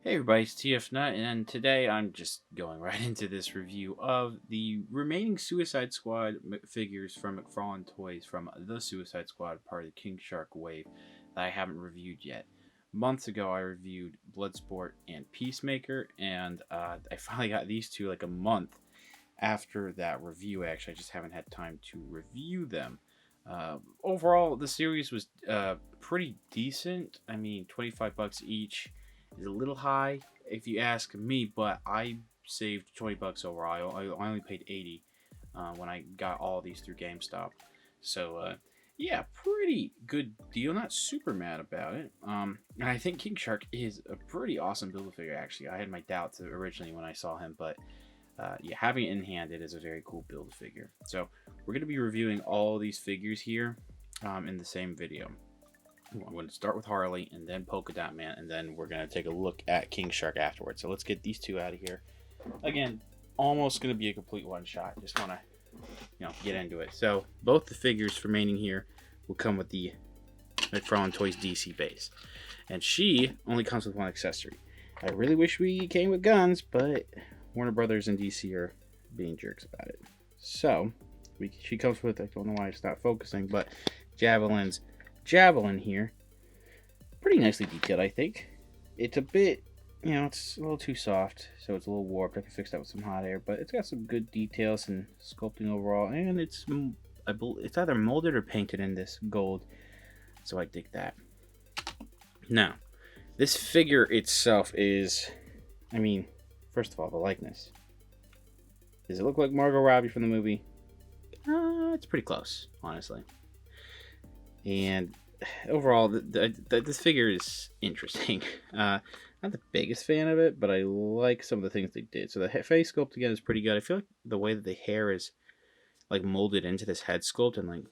Hey everybody, it's TF Nut, and today I'm just going right into this review of the remaining Suicide Squad figures from McFarlane Toys from the Suicide Squad, part of the King Shark wave, that I haven't reviewed yet. Months ago, I reviewed Bloodsport and Peacemaker, and I finally got these two like a month after that review. Actually, I just haven't had time to review them. Overall, the series was pretty decent. I mean, 25 bucks each is a little high if you ask me, but I saved 20 bucks overall. I only paid 80 when I got all these through GameStop. So yeah, pretty good deal. Not super mad about it. And I think King Shark is a pretty awesome build-a-figure. Actually, I had my doubts originally when I saw him, but yeah, having it in hand, it is a very cool build-a-figure. So we're going to be reviewing all these figures here in the same video. I'm going to start with Harley and then Polka-Dot Man, and then we're going to take a look at King Shark afterwards. So let's get these two out of here. Again, almost going to be a complete one-shot. Just want to, get into it. So both the figures remaining here will come with the McFarlane Toys DC base, and she only comes with one accessory. I really wish we came with guns, but Warner Brothers and DC are being jerks about it. So she comes with, I don't know why it's not focusing, but Javelin's Javelin here. Pretty nicely detailed, I think. It's a bit, it's a little too soft, so it's a little warped. I can fix that with some hot air, but it's got some good details and sculpting overall, and it's either molded or painted in this gold, so I dig that. Now, this figure itself is, first of all, the likeness. Does it look like Margot Robbie from the movie? It's pretty close, honestly. And overall, this figure is interesting. Not the biggest fan of it, but I like some of the things they did. So the face sculpt again is pretty good. I feel like the way that the hair is like molded into this head sculpt and like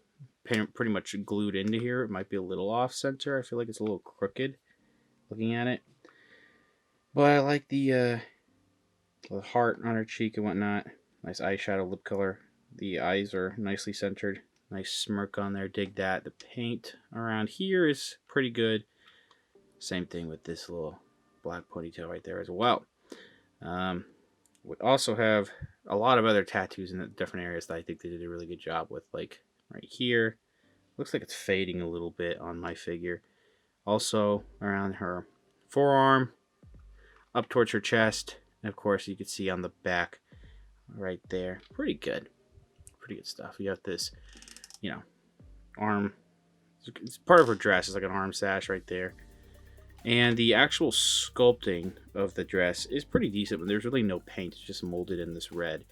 pretty much glued into here, it might be a little off center. I feel like it's a little crooked looking at it. But I like the heart on her cheek and whatnot. Nice eyeshadow lip color. The eyes are nicely centered. Nice smirk on there, dig that. The paint around here is pretty good. Same thing with this little black ponytail right there as well. We also have a lot of other tattoos in the different areas that I think they did a really good job with. Like right here, looks like it's fading a little bit on my figure. Also around her forearm, up towards her chest, and of course you can see on the back right there. Pretty good stuff. You have this, arm. It's part of her dress. It's like an arm sash right there. And the actual sculpting of the dress is pretty decent, but there's really no paint. It's just molded in this red.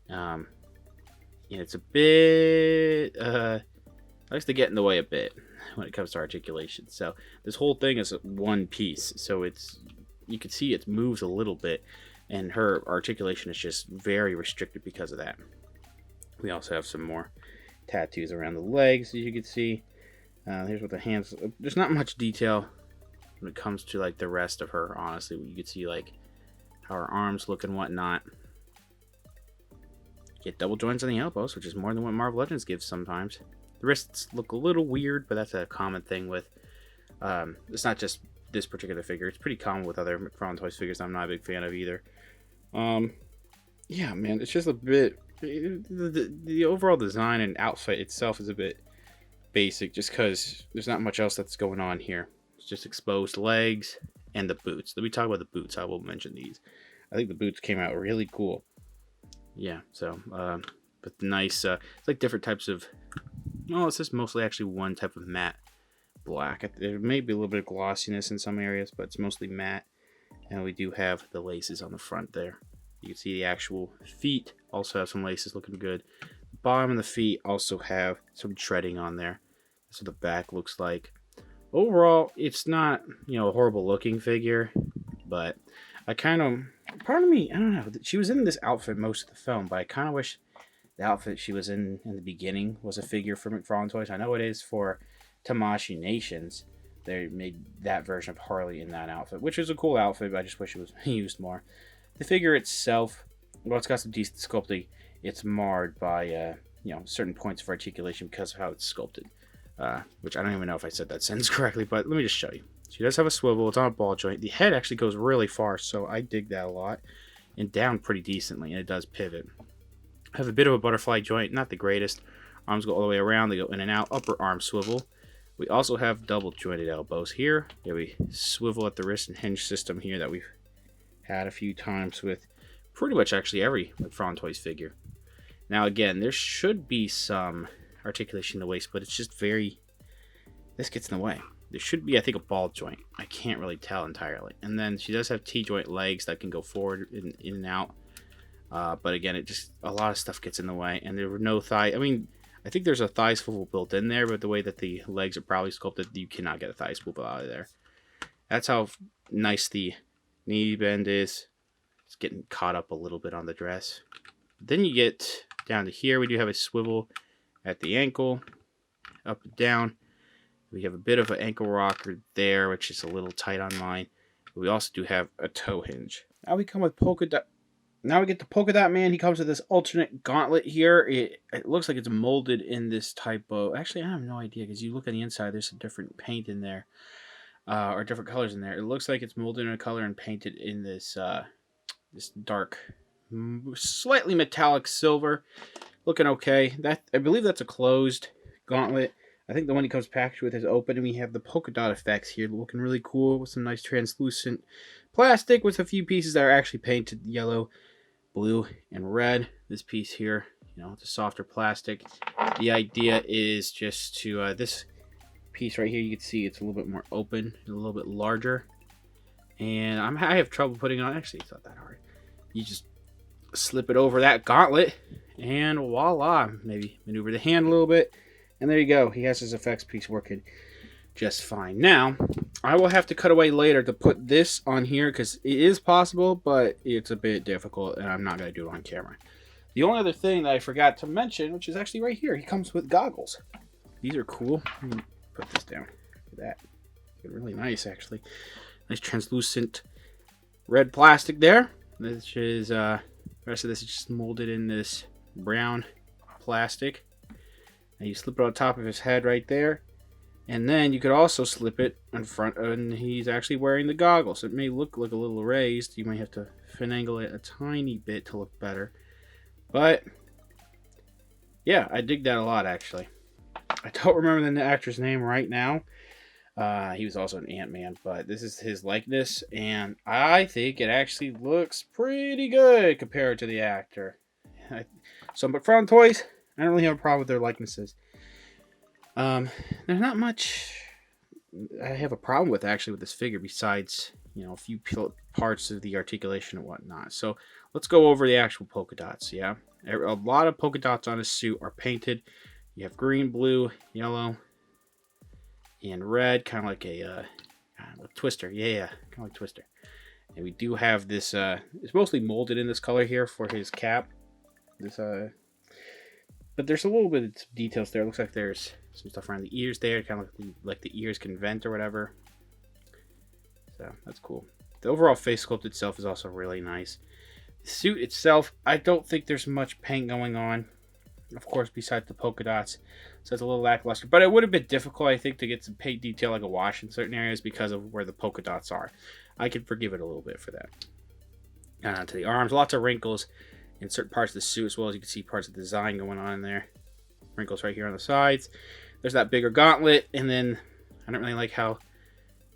And it's a bit... likes to get in the way a bit when it comes to articulation. So this whole thing is one piece. So you can see it moves a little bit, and her articulation is just very restricted because of that. We also have some more tattoos around the legs, as you can see. Here's what the hands. There's not much detail when it comes to like the rest of her. Honestly, you can see like how her arms look and whatnot. Get double joints on the elbows, which is more than what Marvel Legends gives sometimes. The wrists look a little weird, but that's a common thing with. It's not just this particular figure. It's pretty common with other McFarlane Toys figures I'm not a big fan of either. Yeah, man, it's just a bit. The overall design and outfit itself is a bit basic just because there's not much else that's going on here. It's just exposed legs and the boots. Let me talk about the boots. I will mention these. I think the boots came out really cool. Yeah, so but nice. It's like different types of. Well, it's just mostly actually one type of matte black. There may be a little bit of glossiness in some areas, but it's mostly matte. And we do have the laces on the front there. You can see the actual feet also have some laces looking good. The bottom of the feet also have some treading on there. That's what the back looks like. Overall, it's not, a horrible looking figure, but part of me, I don't know. She was in this outfit most of the film, but I kind of wish the outfit she was in the beginning was a figure for McFarlane Toys. I know it is for Tamashii Nations. They made that version of Harley in that outfit, which is a cool outfit, but I just wish it was used more. The figure itself, well, it's got some decent sculpting. It's marred by, certain points of articulation because of how it's sculpted. Which I don't even know if I said that sentence correctly, but let me just show you. She does have a swivel. It's on a ball joint. The head actually goes really far, so I dig that a lot. And down pretty decently, and it does pivot. Have a bit of a butterfly joint, not the greatest. Arms go all the way around. They go in and out. Upper arm swivel. We also have double jointed elbows here. Yeah, we swivel at the wrist and hinge system here that we've had a few times with pretty much actually every McFarlane Toys figure. Now again, there should be some articulation in the waist, but it's just very... This gets in the way. There should be, I think, a ball joint. I can't really tell entirely. And then she does have T-joint legs that can go forward and in and out. But again, it just... A lot of stuff gets in the way. And there were no thigh... I mean, I think there's a thigh swivel built in there, but the way that the legs are probably sculpted, you cannot get a thigh swivel out of there. That's how nice the knee bend is. It's getting caught up a little bit on the dress. Then you get down to here. We do have a swivel at the ankle, up and down. We have a bit of an ankle rocker there, which is a little tight on mine. But we also do have a toe hinge. Now we come with Polka-Dot. Now we get the Polka-Dot Man. He comes with this alternate gauntlet here. It looks like it's molded in this type of... Actually, I have no idea, because you look on the inside, there's some different paint in there. Or different colors in there. It looks like it's molded in a color and painted in this this dark, slightly metallic silver. Looking okay. I believe that's a closed gauntlet. I think the one he comes packaged with is open, and we have the polka dot effects here, looking really cool with some nice translucent plastic with a few pieces that are actually painted yellow, blue, and red. This piece here, it's a softer plastic. The idea is just to this piece right here, you can see it's a little bit more open, a little bit larger, and I have trouble putting it on. Actually, it's not that hard. You just slip it over that gauntlet, and voila! Maybe maneuver the hand a little bit. And there you go. He has his effects piece working just fine. Now, I will have to cut away later to put this on here because it is possible, but it's a bit difficult, and I'm not going to do it on camera. The only other thing that I forgot to mention, which is actually right here, he comes with goggles. These are cool. Let me put this down. Look at that. They're really nice, actually. Nice translucent red plastic there. This is, the rest of this is just molded in this brown plastic. And you slip it on top of his head right there. And then you could also slip it in front, and he's actually wearing the goggles. It may look like a little raised. You might have to finagle it a tiny bit to look better. But, yeah, I dig that a lot, actually. I don't remember the actor's name right now. He was also an Ant-Man, but this is his likeness. And I think it actually looks pretty good compared to the actor. So, McFarlane Toys, I don't really have a problem with their likenesses. There's not much I have a problem with actually with this figure besides, a few parts of the articulation and whatnot. So let's go over the actual polka dots, yeah? A lot of polka dots on his suit are painted. You have green, blue, yellow, and red, kind of like a Twister. Yeah, kind of like Twister. And we do have this, it's mostly molded in this color here for his cap. But there's a little bit of details there. It looks like there's some stuff around the ears there, kind of like the ears can vent or whatever. So that's cool. The overall face sculpt itself is also really nice. The suit itself, I don't think there's much paint going on. Of course, besides the polka dots. So it's a little lackluster. But it would have been difficult, I think, to get some paint detail like a wash in certain areas because of where the polka dots are. I could forgive it a little bit for that. To the arms, lots of wrinkles in certain parts of the suit, as well as you can see parts of the design going on in there. Wrinkles right here on the sides. There's that bigger gauntlet, and then I don't really like how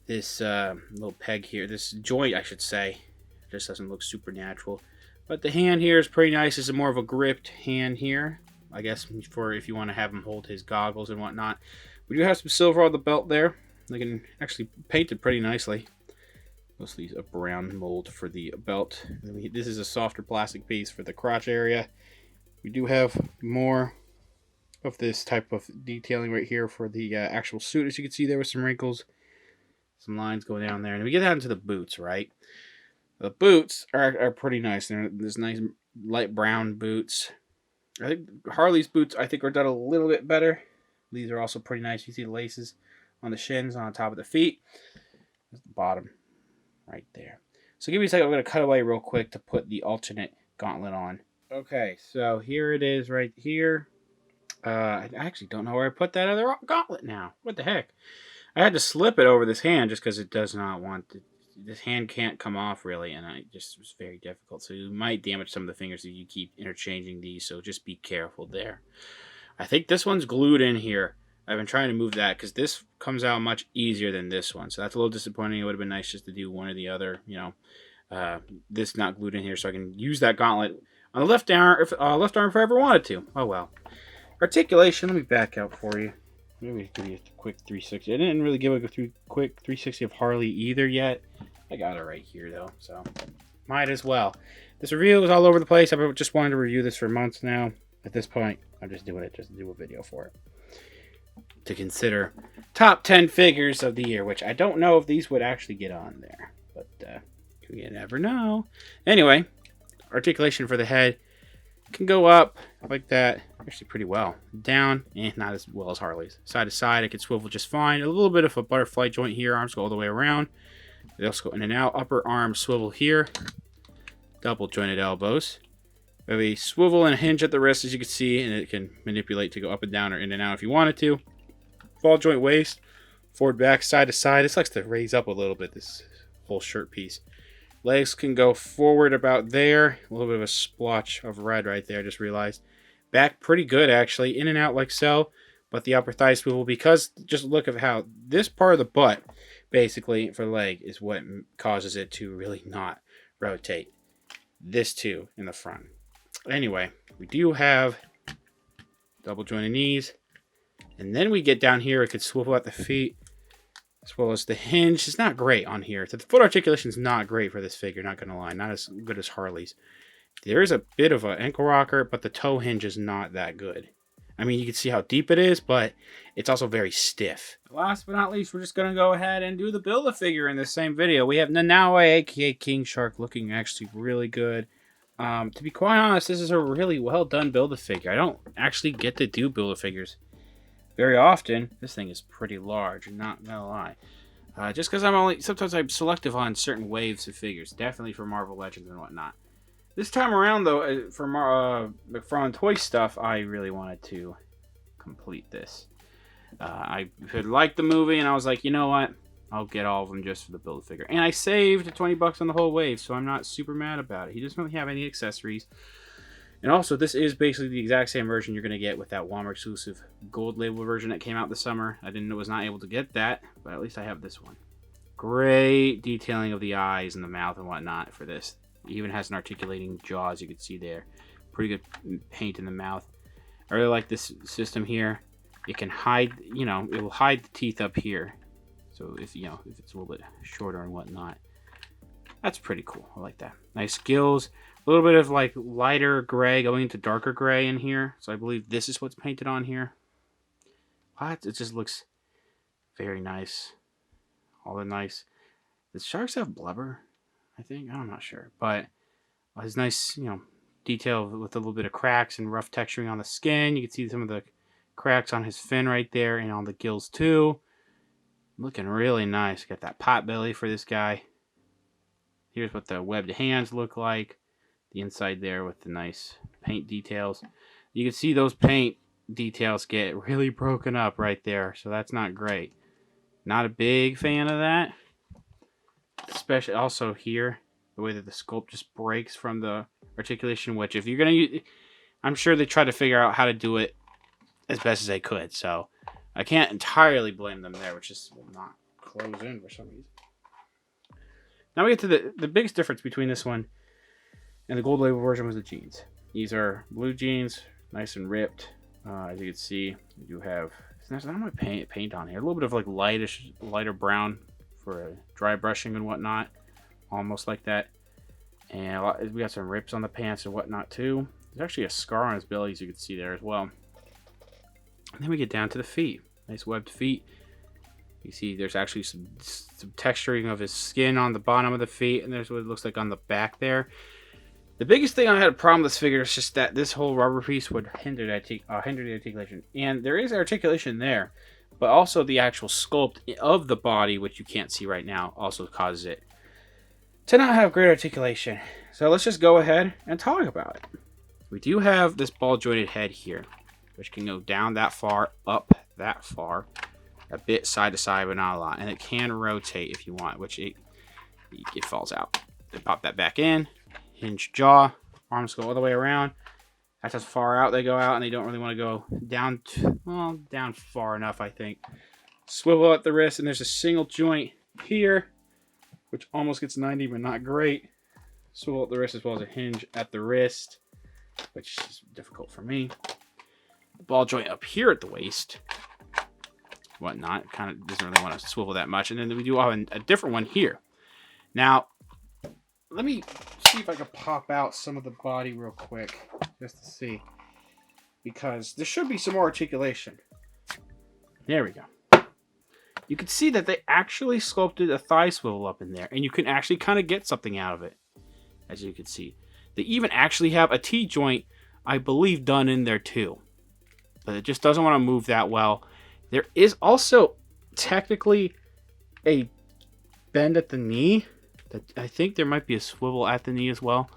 this little peg here, this joint I should say, just doesn't look super natural. But the hand here is pretty nice. It's more of a gripped hand here, I guess, for if you want to have him hold his goggles and whatnot. We do have some silver on the belt there. They can actually paint it pretty nicely. Mostly a brown mold for the belt. This is a softer plastic piece for the crotch area. We do have more of this type of detailing right here for the actual suit. As you can see, there were some wrinkles, some lines going down there. And we get down to the boots, right? The boots are pretty nice. They're this nice light brown boots. I think Harley's boots, are done a little bit better. These are also pretty nice. You see the laces on the shins, on top of the feet. That's the bottom. Right there. So give me a second. I'm going to cut away real quick to put the alternate gauntlet on. Okay, so here it is right here. I actually don't know where I put that other gauntlet now. What the heck? I had to slip it over this hand just because it does not want to. This hand can't come off really, and it just was very difficult. So you might damage some of the fingers if you keep interchanging these. So just be careful there. I think this one's glued in here. I've been trying to move that because this comes out much easier than this one. So that's a little disappointing. It would have been nice just to do one or the other. This not glued in here, so I can use that gauntlet on the left arm if I ever wanted to. Oh well. Articulation. Let me back out for you. Maybe give you a quick 360. I didn't really give a quick 360 of Harley either yet. I got it right here though, so might as well. This review is all over the place. I've just wanted to review this for months now. At this point, I'm just doing it just to do a video for it. To consider top 10 figures of the year, which I don't know if these would actually get on there, but you never know. Anyway, articulation for the head can go up like that, actually pretty well. Down, not as well as Harley's. Side to side, it can swivel just fine. A little bit of a butterfly joint here. Arms go all the way around. They also go in and out. Upper arm swivel here. Double jointed elbows. We have a swivel and a hinge at the wrist, as you can see, and it can manipulate to go up and down or in and out if you wanted to. Ball joint waist. Forward, back, side to side. This likes to raise up a little bit, this whole shirt piece. Legs can go forward about there. A little bit of a splotch of red right there, I just realized. Back pretty good, actually. In and out like so. But the upper thigh swivel, because just look at how this part of the butt, basically, for the leg, is what causes it to really not rotate. This, too, in the front. Anyway, we do have double jointed knees. And then we get down here. It could swivel at the feet. As well as the hinge. It's not great on here. The foot articulation is not great for this figure, not going to lie. Not as good as Harley's. There is a bit of an ankle rocker, but the toe hinge is not that good. I mean, you can see how deep it is, but it's also very stiff. Last but not least, we're just going to go ahead and do the Build-A-Figure in this same video. We have Nanaue, aka King Shark, looking actually really good. To be quite honest, this is a really well done Build-A-Figure. I don't actually get to do Build-A-Figures very often. This thing is pretty large, I'm not gonna lie. Just because sometimes I'm selective on certain waves of figures, definitely for Marvel Legends and whatnot. This time around, though, for McFarlane toy stuff, I really wanted to complete this. I had liked the movie, and I was like, you know what? I'll get all of them just for the Build-A-Figure. And I saved 20 bucks on the whole wave, so I'm not super mad about it. He doesn't really have any accessories. And also, this is basically the exact same version you're going to get with that Walmart exclusive gold label version that came out this summer. I was not able to get that, but at least I have this one. Great detailing of the eyes and the mouth and whatnot for this. It even has an articulating jaw, as you can see there. Pretty good paint in the mouth. I really like this system here. It can hide, it will hide the teeth up here. So if it's a little bit shorter and whatnot. That's pretty cool. I like that. Nice gills. A little bit of like lighter gray going into darker gray in here. So I believe this is what's painted on here. What? It just looks very nice. All the nice. Does sharks have blubber? I think. I'm not sure. But his nice, detail with a little bit of cracks and rough texturing on the skin. You can see some of the cracks on his fin right there and on the gills too. Looking really nice. Got that pot belly for this guy. Here's what the webbed hands look like. The inside there with the nice paint details. You can see those paint details get really broken up right there. So that's not great. Not a big fan of that. Especially also here. The way that the sculpt just breaks from the articulation. Which if you're going to use... I'm sure they tried to figure out how to do it as best as they could. So I can't entirely blame them there. Which just will not close in for some reason. Now we get to the biggest difference between this one and the gold label version was the jeans. These are blue jeans, nice and ripped. As you can see, we do have there's not much paint on here. A little bit of like lighter brown for dry brushing and whatnot, almost like that. And we got some rips on the pants and whatnot too. There's actually a scar on his belly, as you can see there as well. And then we get down to the feet. Nice webbed feet. You see there's actually some texturing of his skin on the bottom of the feet, and there's what it looks like on the back there. The biggest thing I had a problem with this figure is just that this whole rubber piece would hinder the articulation. And there is articulation there, but also the actual sculpt of the body, which you can't see right now, also causes it to not have great articulation. So let's just go ahead and talk about it. We do have this ball jointed head here, which can go down that far, up that far. a bit side to side, but not a lot. And it can rotate if you want, which it falls out. Then pop that back in. Hinge jaw. Arms go all the way around. That's as far out they go out, and they don't really want to go down, down far enough, I think. Swivel at the wrist, and there's a single joint here, which almost gets 90, but not great. Swivel at the wrist as well as a hinge at the wrist, which is difficult for me. The ball joint up here at the waist, whatnot, kind of doesn't really want to swivel that much. And then we do have a different one here. Now, let me see if I can pop out some of the body real quick, just to see, because there should be some more articulation. There we go. You can see that they actually sculpted a thigh swivel up in there, and you can actually kind of get something out of it, as you can see. They even actually have a T-joint, I believe, done in there too, but it just doesn't want to move that well. There is also technically a bend at the knee. I think there might be a swivel at the knee as well.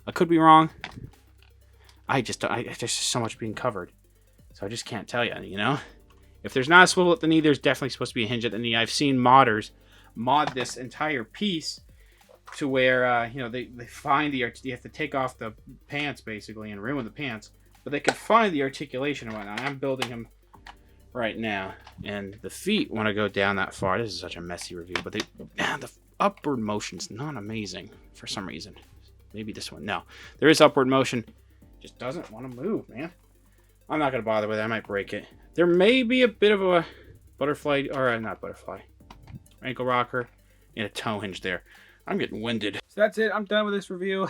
I could be wrong. There's just so much being covered, so I just can't tell you, you know? If there's not a swivel at the knee, there's definitely supposed to be a hinge at the knee. I've seen modders mod this entire piece to where, you know, they find you have to take off the pants, basically, and ruin the pants, but they can find the articulation and whatnot. I'm building him right now, and the feet want to go down that far. This is such a messy review, but the upward motion's not amazing for some reason. Maybe this one. No, there is upward motion. Just doesn't want to move, man. I'm not going to bother with it. I might break it. There may be a bit of a butterfly, or not butterfly, ankle rocker, and a toe hinge there. I'm getting winded. So that's it. I'm done with this review.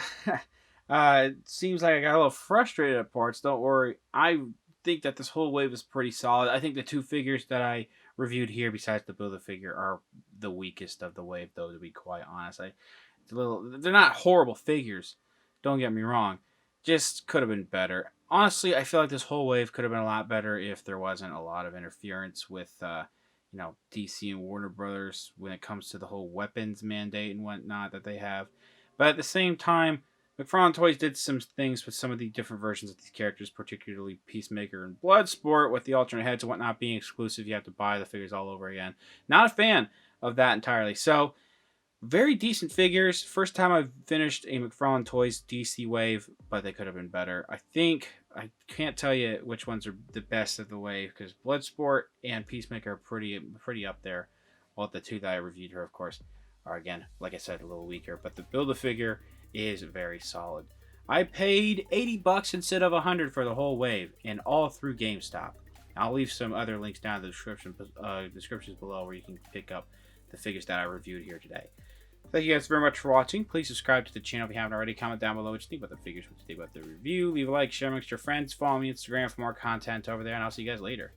It seems like I got a little frustrated at parts. Don't worry. I think that this whole wave is pretty solid. I think the two figures that I reviewed here, besides the Build-A-Figure, are the weakest of the wave, though, to be quite honest. They're not horrible figures, don't get me wrong, just could have been better. Honestly, I feel like this whole wave could have been a lot better if there wasn't a lot of interference with you know, DC and Warner Brothers when it comes to the whole weapons mandate and whatnot that they have. But at the same time, McFarlane Toys did some things with some of the different versions of these characters, particularly Peacemaker and Bloodsport, with the alternate heads and whatnot being exclusive. You have to buy the figures all over again. Not a fan of that entirely. So, very decent figures. First time I've finished a McFarlane Toys DC wave, but they could have been better. I can't tell you which ones are the best of the wave, because Bloodsport and Peacemaker are pretty up there. Well, the two that I reviewed here, of course, are, again, like I said, a little weaker. But the Build-A-Figure is very solid. I paid $80 instead of $100 for the whole wave, and all through GameStop. I'll leave some other links down in the descriptions below where you can pick up the figures that I reviewed here today. Thank you guys very much for watching. Please subscribe to the channel if you haven't already. Comment down below what you think about the figures, what you think about the review. Leave a like, share amongst your friends. Follow me on Instagram for more content over there, and I'll see you guys later.